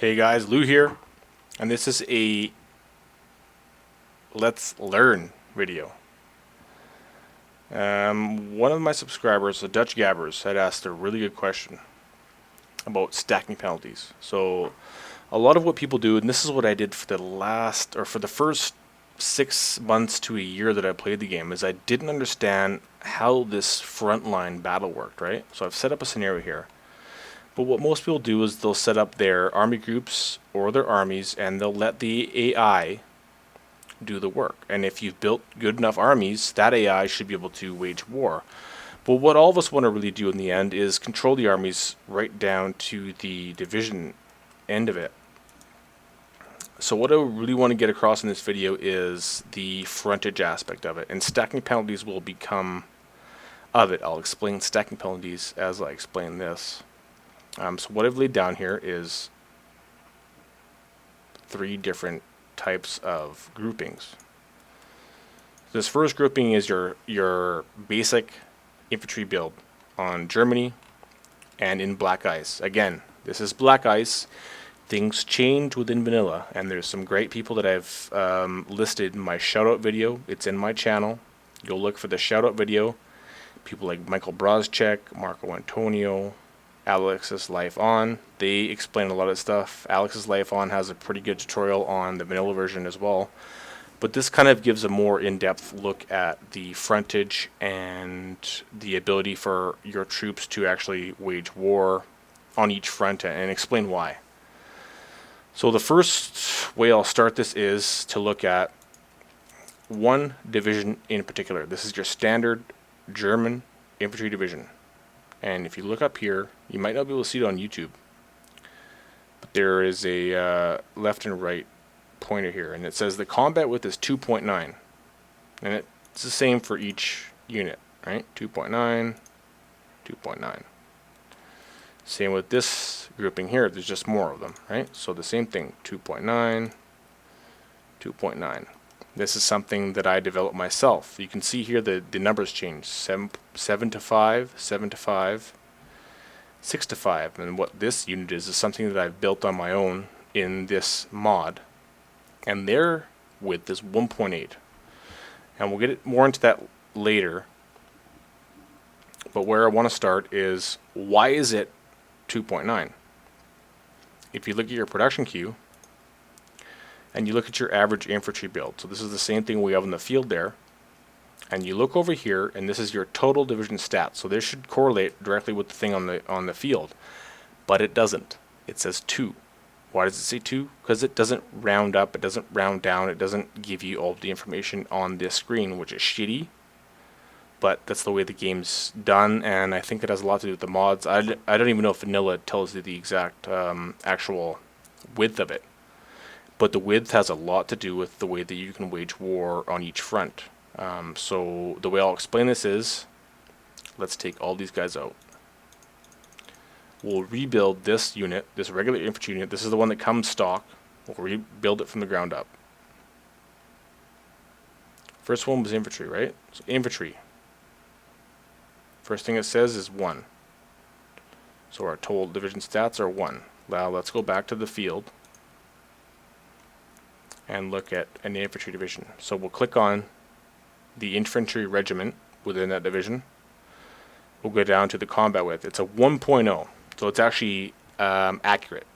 Hey guys, Lou here, and this is a Let's Learn video. One of my subscribers, the Dutch Gabbers, had asked a really good question about stacking penalties. So a lot of what people do, and this is what I did for the first 6 months to a year that I played the game, is I didn't understand how this frontline battle worked, right? So I've set up a scenario here. But what most people do is they'll set up their army groups or their armies and they'll let the AI do the work. And if you've built good enough armies, that AI should be able to wage war. But what all of us want to really do in the end is control the armies right down to the division end of it. So what I really want to get across in this video is the frontage aspect of it. And stacking penalties will become of it. I'll explain stacking penalties as I explain this. So what I've laid down here is 3 different types of groupings. This first grouping is your basic infantry build on Germany and in black ice. Again, this is black ice. Things change within vanilla, and there's some great people that I've listed in my shoutout video. It's in my channel. Go look for the shoutout video. People like Michael Brozchek, Marco Antonio, Alex's Life On. They explain a lot of stuff. Alex's Life On has a pretty good tutorial on the vanilla version as well. But this kind of gives a more in-depth look at the frontage and the ability for your troops to actually wage war on each front and explain why. So the first way I'll start this is to look at one division in particular. This is your standard German infantry division. And if you look up here, you might not be able to see it on YouTube, but there is a left and right pointer here, and it says the combat width is 2.9, and it's the same for each unit, right? 2.9, 2.9. Same with this grouping here, there's just more of them, right? So the same thing, 2.9, 2.9. This is something that I developed myself. You can see here the numbers change. 7 to 5, 7 to 5, 6 to 5. And what this unit is something that I've built on my own in this mod. And their width is 1.8. And we'll get more into that later. But where I want to start is, why is it 2.9? If you look at your production queue, and you look at your average infantry build. So this is the same thing we have in the field there. And you look over here, and this is your total division stats. So this should correlate directly with the thing on the field. But it doesn't. It says 2. Why does it say 2? Because it doesn't round up, it doesn't round down, it doesn't give you all of the information on this screen, which is shitty. But that's the way the game's done, and I think it has a lot to do with the mods. I don't even know if vanilla tells you the exact actual width of it. But the width has a lot to do with the way that you can wage war on each front. So the way I'll explain this is, let's take all these guys out. We'll rebuild this unit, this regular infantry unit. This is the one that comes stock. We'll rebuild it from the ground up. First one was infantry, right? So infantry. First thing it says is 1. So our total division stats are 1. Now let's go back to the field and look at an infantry division. So we'll click on the infantry regiment within that division. We'll go down to the combat width. It's a 1.0, so it's actually accurate.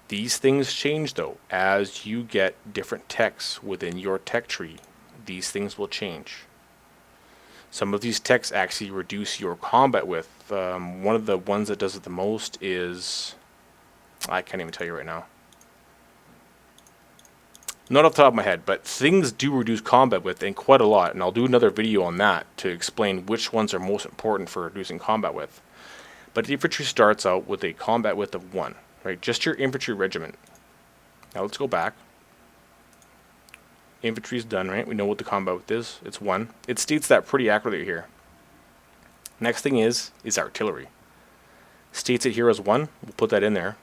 These things change though. As you get different techs within your tech tree, these things will change. Some of these techs actually reduce your combat width. One of the ones that does it the most is, I can't even tell you right now. Not off the top of my head, but things do reduce combat width, and quite a lot, and I'll do another video on that to explain which ones are most important for reducing combat width. But infantry starts out with a combat width of 1, right? Just your infantry regiment. Now let's go back. Infantry is done, right? We know what the combat width is. It's 1. It states that pretty accurately here. Next thing is artillery. States it here as 1. We'll put that in there,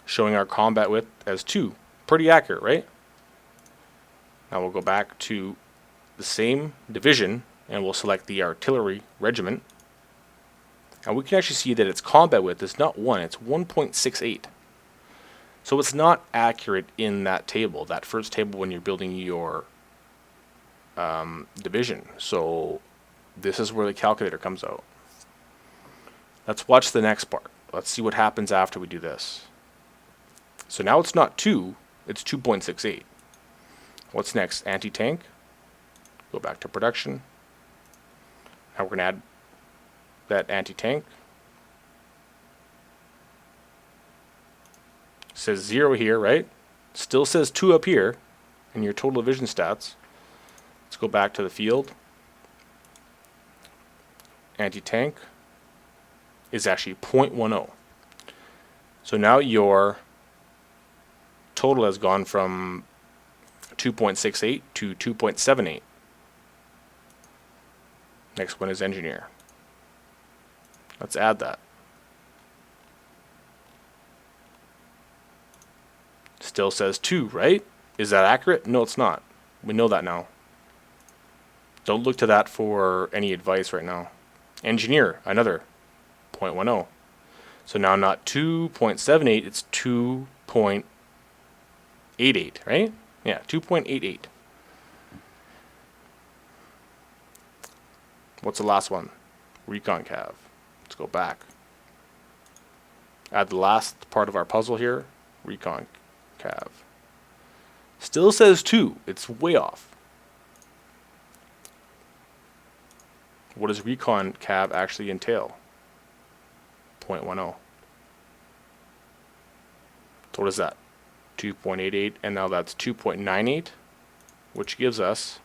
showing our combat width as 2. Pretty accurate, right? Now we'll go back to the same division and we'll select the artillery regiment And we can actually see that its combat width is not 1, it's 1.68. So it's not accurate in that table, that first table when you're building your division. So this is where the calculator comes out. Let's watch the next part. Let's see what happens after we do this. So now it's not 2, it's 2.68. What's next? Anti-tank. Go back to production. Now we're going to add that anti-tank. Says 0 here, right? Still says 2 up here in your total division stats. Let's go back to the field. Anti-tank is actually 0.10. So now your total has gone from 2.68 to 2.78. Next one is engineer. Let's add that. Still says 2, right? Is that accurate? No, it's not. We know that now. Don't look to that for any advice right now. Engineer, another 0.10. So now not 2.78, it's 2.88, right? Yeah, 2.88. What's the last one? Recon Cav. Let's go back. Add the last part of our puzzle here. Recon Cav. Still says 2. It's way off. What does Recon Cav actually entail? 0.10. So what is that? 2.88, and now that's 2.98, which gives us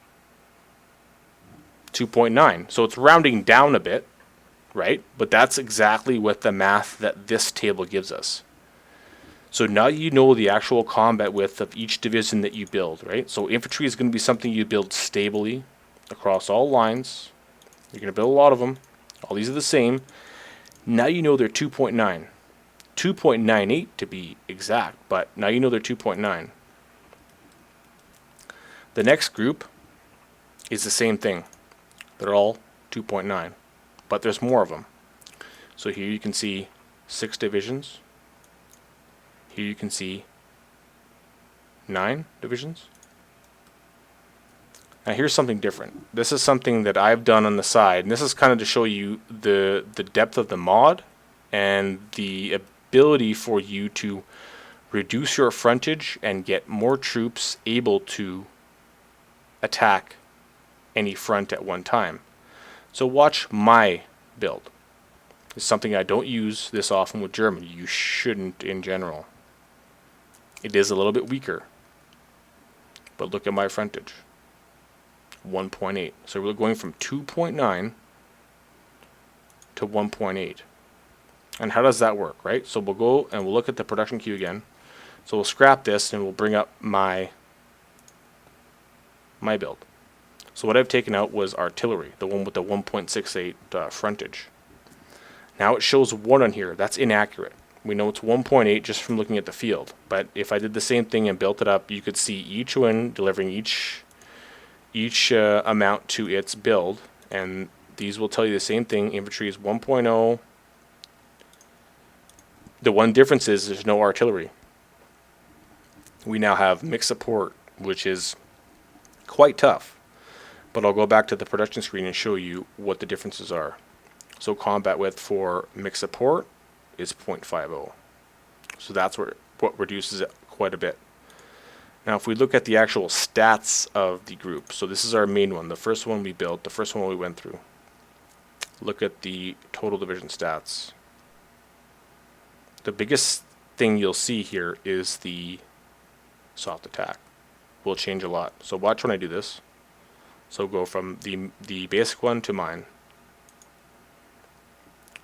2.9. So it's rounding down a bit, right? But that's exactly what the math that this table gives us. So now you know the actual combat width of each division that you build, right? So infantry is going to be something you build stably across all lines. You're going to build a lot of them. All these are the same. Now you know they're 2.9. 2.98 to be exact, but now you know they're 2.9. The next group is the same thing. They're all 2.9, but there's more of them. So here you can see 6 divisions. Here you can see 9 divisions. Now here's something different. This is something that I've done on the side, and this is kind of to show you the depth of the mod and the ability for you to reduce your frontage and get more troops able to attack any front at one time. So watch my build. It's something I don't use this often with Germany. You shouldn't in general. It is a little bit weaker, but look at my frontage. 1.8. So we're going from 2.9 to 1.8. And how does that work, right? So we'll go and we'll look at the production queue again. So we'll scrap this and we'll bring up my build. So what I've taken out was artillery, the one with the 1.68 frontage. Now it shows 1 on here. That's inaccurate. We know it's 1.8 just from looking at the field. But if I did the same thing and built it up, you could see each one delivering each amount to its build, and these will tell you the same thing. Infantry is 1.0. The one difference is there's no artillery. We now have mixed support, which is quite tough, but I'll go back to the production screen and show you what the differences are. So combat width for mixed support is 0.50. So that's what reduces it quite a bit. Now if we look at the actual stats of the group, so this is our main one, the first one we built, the first one we went through. Look at the total division stats. The biggest thing you'll see here is the soft attack. Will change a lot. So watch when I do this. So go from the basic one to mine.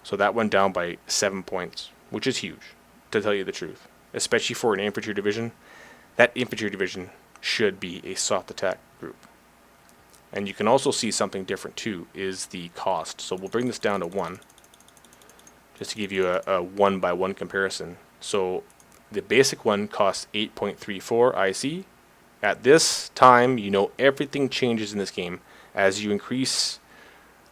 So that went down by 7 points, which is huge, to tell you the truth. Especially for an infantry division. That infantry division should be a soft attack group. And you can also see something different too, is the cost. So we'll bring this down to 1, just to give you a 1-by-1 comparison. So the basic one costs 8.34 IC. At this time, you know everything changes in this game. As you increase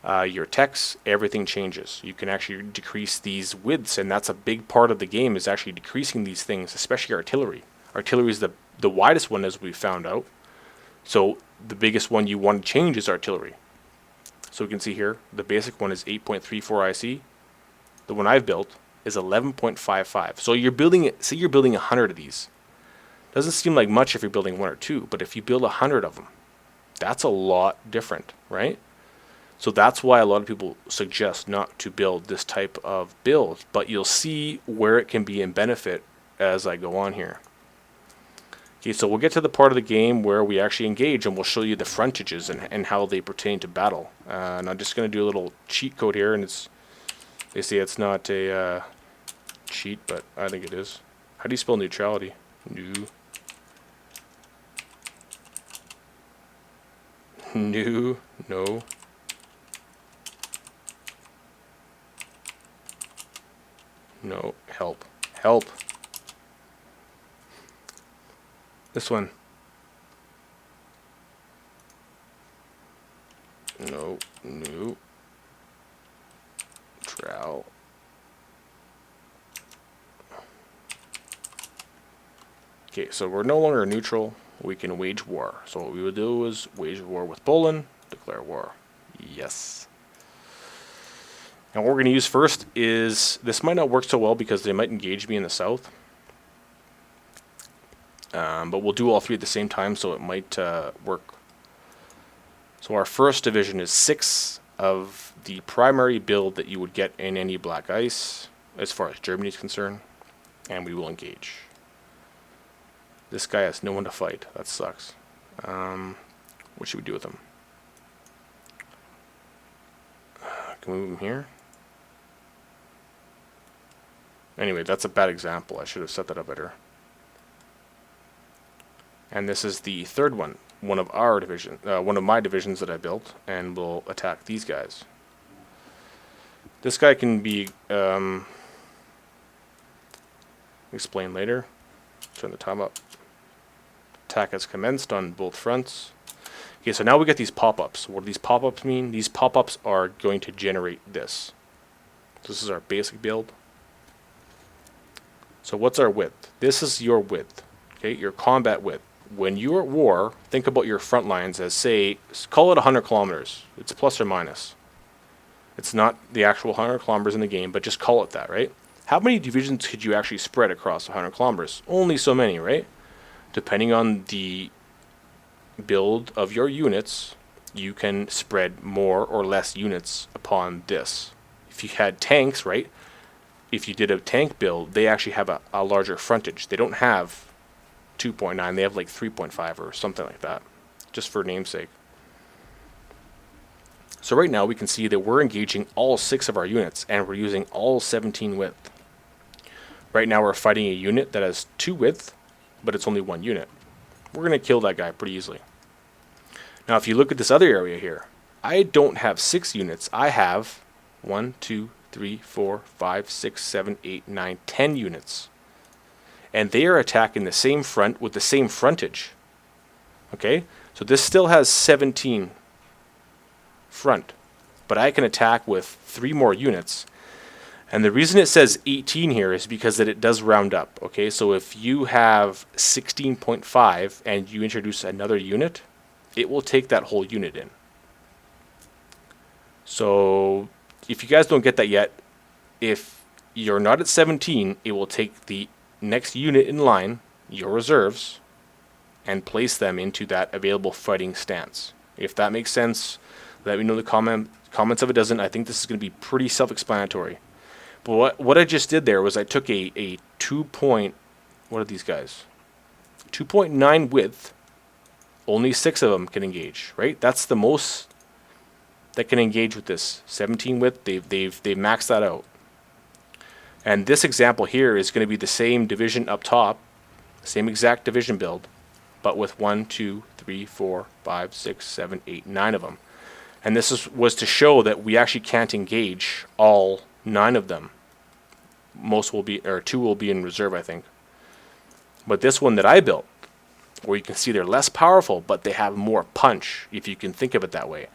your text, everything changes. You can actually decrease these widths, and that's a big part of the game, is actually decreasing these things, especially artillery. Artillery is the widest one, as we found out. So the biggest one you want to change is artillery. So we can see here, the basic one is 8.34 IC. The one I've built is 11.55. So you're building, say you're building 100 of these. Doesn't seem like much if you're building one or two, but if you build 100 of them, that's a lot different, right? So that's why a lot of people suggest not to build this type of build, but you'll see where it can be in benefit as I go on here. Okay, so we'll get to the part of the game where we actually engage, and we'll show you the frontages and how they pertain to battle. And I'm just going to do a little cheat code here, and they say it's not a cheat, but I think it is. How do you spell neutrality? No. No, help. This one. No. Trowel. Okay, so we're no longer neutral. We can wage war. So what we would do is wage war with Poland, declare war. Yes. And what we're going to use first is, this might not work so well because they might engage me in the south. But we'll do all three at the same time, so it might work. So our first division is 6 of the primary build that you would get in any black ice, as far as Germany is concerned, and we will engage. This guy has no one to fight. That sucks. What should we do with him? Can we move him here? Anyway, that's a bad example. I should have set that up better. And this is the third one of our division, one of my divisions that I built, and we'll attack these guys. This guy can be explained later. Turn the time up. Attack has commenced on both fronts. Okay, so now we get these pop-ups. What do these pop-ups mean? These pop-ups are going to generate this. This is our basic build. So what's our width? This is your width, okay, your combat width. When you're at war, think about your front lines as, say, call it 100 kilometers. It's plus or minus. It's not the actual 100 kilometers in the game, but just call it that, right? How many divisions could you actually spread across 100 kilometers? Only so many, right? Depending on the build of your units, you can spread more or less units upon this. If you had tanks, right? If you did a tank build, they actually have a larger frontage. They don't have 2.9, they have like 3.5 or something like that, just for namesake. So right now we can see that we're engaging all 6 of our units, and we're using all 17 width. Right now we're fighting a unit that has 2 width, but it's only 1 unit. We're going to kill that guy pretty easily. Now if you look at this other area here, I don't have 6 units. I have 1, 2, 3, 4, 5, 6, 7, 8, 9, 10 units. And they are attacking the same front with the same frontage. Okay? So this still has 17 front. But I can attack with 3 more units. And the reason it says 18 here is because that it does round up. Okay? So if you have 16.5 and you introduce another unit, it will take that whole unit in. So if you guys don't get that yet, if you're not at 17, it will take the next unit in line, your reserves, and place them into that available fighting stance. If that makes sense, let me know in the comments if it doesn't. I think this is going to be pretty self-explanatory. But what I just did there was I took a 2 point, what are these guys? 2.9 width, only 6 of them can engage, right? That's the most that can engage with this. 17 width, they've maxed that out. And this example here is going to be the same division up top, same exact division build, but with 1, 2, 3, 4, 5, 6, 7, 8, 9 of them. And this was to show that we actually can't engage all 9 of them. Most will be, or 2 will be in reserve, I think. But this one that I built, where you can see they're less powerful, but they have more punch, if you can think of it that way.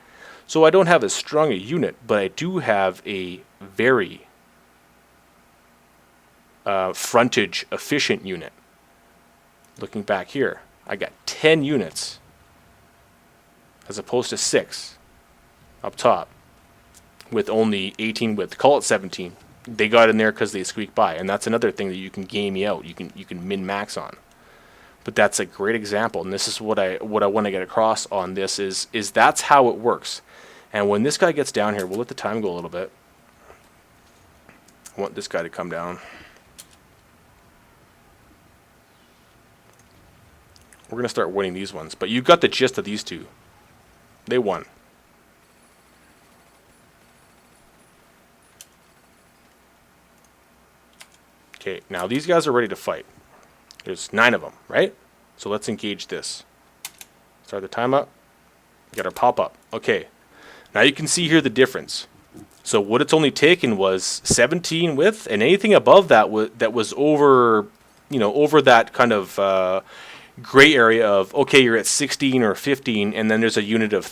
So I don't have as strong a unit, but I do have a very frontage efficient unit. Looking back here, I got 10 units as opposed to 6 up top with only 18 width. Call it 17. They got in there because they squeak by, and that's another thing that you can game me out. You can min max on. But that's a great example, and this is what I want to get across on this is that's how it works. And when this guy gets down here, we'll let the time go a little bit. I want this guy to come down. We're going to start winning these ones, but you got the gist of these two. They won. Okay, now these guys are ready to fight. There's 9 of them, right? So let's engage this. Start the time up. Get our pop up. Okay. Now you can see here the difference. So what it's only taken was 17 width, and anything above that was over, over that kind of gray area of, okay, you're at 16 or 15, and then there's a unit of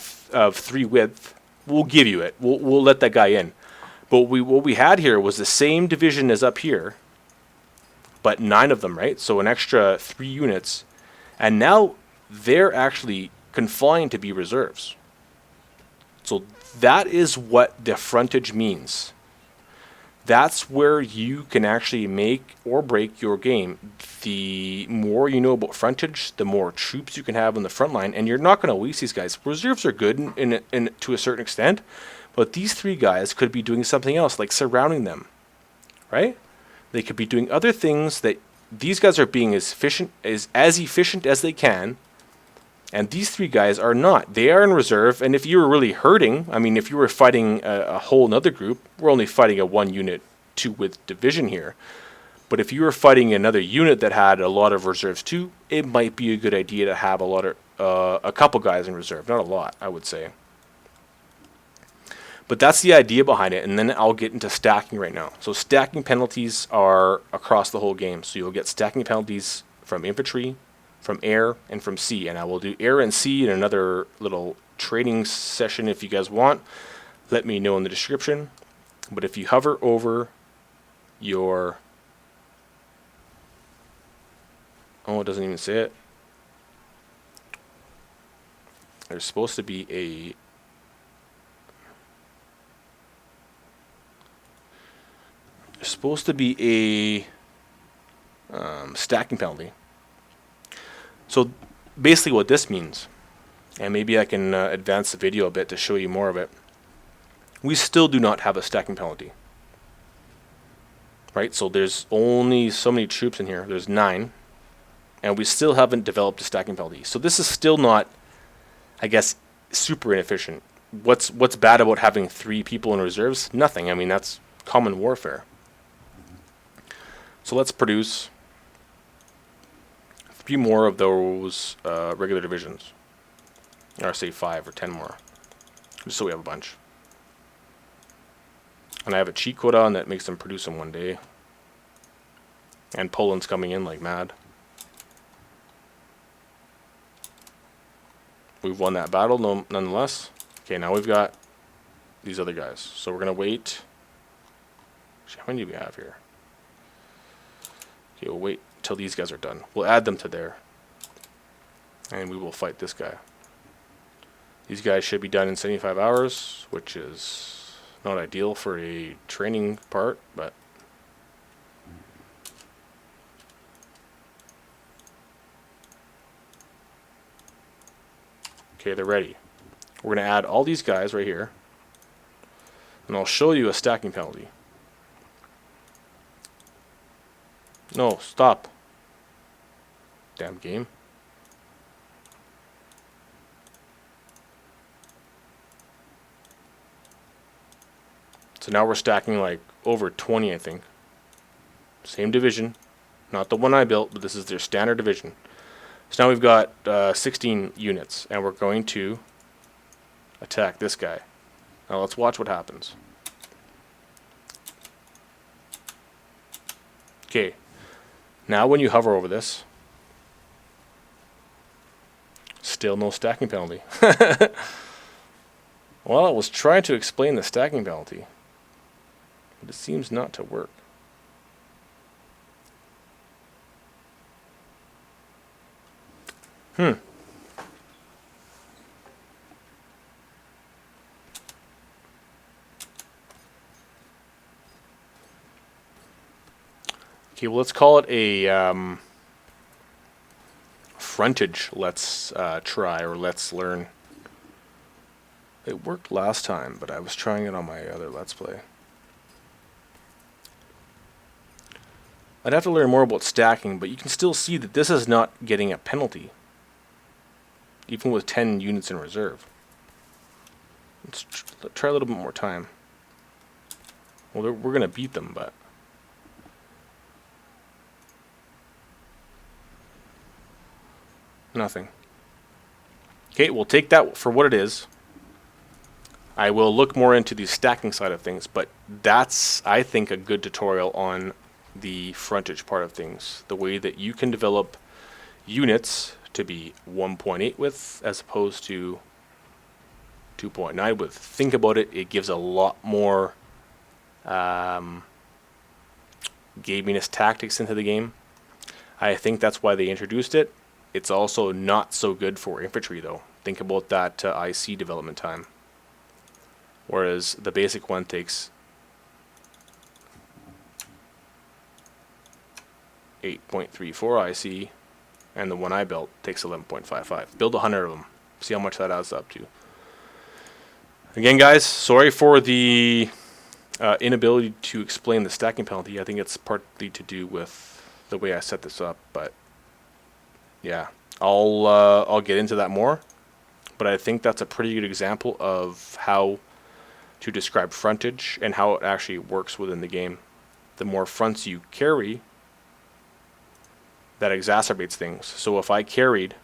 3 width. We'll give you it. We'll let that guy in. But what we had here was the same division as up here, but 9 of them, right? So an extra 3 units. And now they're actually confined to be reserves. So that is what the frontage means. That's where you can actually make or break your game. The more you know about frontage, the more troops you can have on the front line, and you're not going to waste these guys. Reserves are good in to a certain extent, but these 3 guys could be doing something else, like surrounding them, right? They could be doing other things that these guys are being as efficient as they can, and these 3 guys are not. They are in reserve, and if you were really hurting, I mean, if you were fighting a whole nother group, we're only fighting a 1 unit 2 width division here. But if you were fighting another unit that had a lot of reserves too, it might be a good idea to have a couple guys in reserve. Not a lot, I would say. But that's the idea behind it, and then I'll get into stacking right now. So stacking penalties are across the whole game. So you'll get stacking penalties from infantry, from air, and from sea. And I will do air and sea in another little training session if you guys want. Let me know in the description. But if you hover over your... Oh, it doesn't even say it. There's supposed to be a... stacking penalty. So basically what this means, and maybe I can advance the video a bit to show you more of it, we still do not have a stacking penalty, right? So there's only so many troops in here. There's 9, and we still haven't developed a stacking penalty. So this is still not, I guess, super inefficient. What's bad about having 3 people in reserves? Nothing. I mean, that's common warfare. So let's produce 3 more of those regular divisions. Or say 5 or 10 more. Just so we have a bunch. And I have a cheat code on that makes them produce them one day. And Poland's coming in like mad. We've won that battle nonetheless. Okay, now we've got these other guys. So we're going to wait. How many do we have here? Okay, we'll wait until these guys are done. We'll add them to there. And we will fight this guy. These guys should be done in 75 hours, which is not ideal for a training part, but... Okay, they're ready. We're going to add all these guys right here. And I'll show you a stacking penalty. No, stop. Damn game. So now we're stacking like over 20, I think. Same division. Not the one I built, but this is their standard division. So now we've got 16 units, and we're going to attack this guy. Now let's watch what happens. Okay. Now when you hover over this, still no stacking penalty. Well, it was trying to explain the stacking penalty, but it seems not to work. Hmm. Okay, well, let's call it a frontage. Let's try, or let's learn. It worked last time, but I was trying it on my other Let's Play. I'd have to learn more about stacking, but you can still see that this is not getting a penalty, even with 10 units in reserve. Let's try a little bit more time. Well, we're going to beat them, but... nothing. Okay, we'll take that for what it is. I will look more into the stacking side of things, but that's, I think, a good tutorial on the frontage part of things. The way that you can develop units to be 1.8 width as opposed to 2.9 width. Think about it, it gives a lot more gaminess tactics into the game. I think that's why they introduced it. It's also not so good for infantry though. Think about that IC development time. Whereas the basic one takes 8.34 IC, and the one I built takes 11.55. Build 100 of them. See how much that adds up to. Again, guys, sorry for the inability to explain the stacking penalty. I think it's partly to do with the way I set this up, but yeah, I'll get into that more. But I think that's a pretty good example of how to describe frontage and how it actually works within the game. The more fronts you carry, that exacerbates things. So if I carried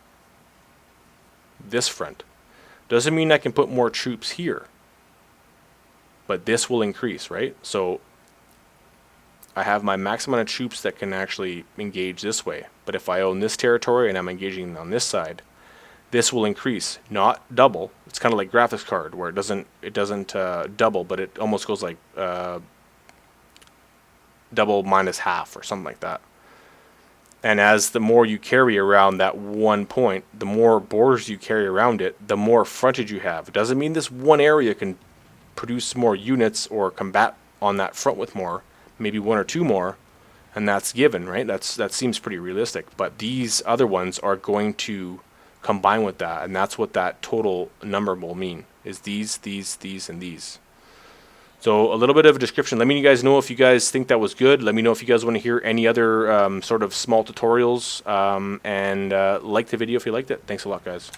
this front, doesn't mean I can put more troops here, but this will increase, right? So I have my max amount of troops that can actually engage this way. But if I own this territory and I'm engaging on this side, this will increase, not double. It's kind of like graphics card where it doesn't double, but it almost goes like double minus half or something like that. And as the more you carry around that one point, the more borders you carry around it, the more frontage you have. It doesn't mean this one area can produce more units or combat on that front with more, maybe one or two more, and that's given, right? That seems pretty realistic. But these other ones are going to combine with that, and that's what that total number will mean, is these, and these. So a little bit of a description. Let me guys know if you guys think that was good. Let me know if you guys want to hear any other sort of small tutorials, and like the video if you liked it. Thanks a lot, guys.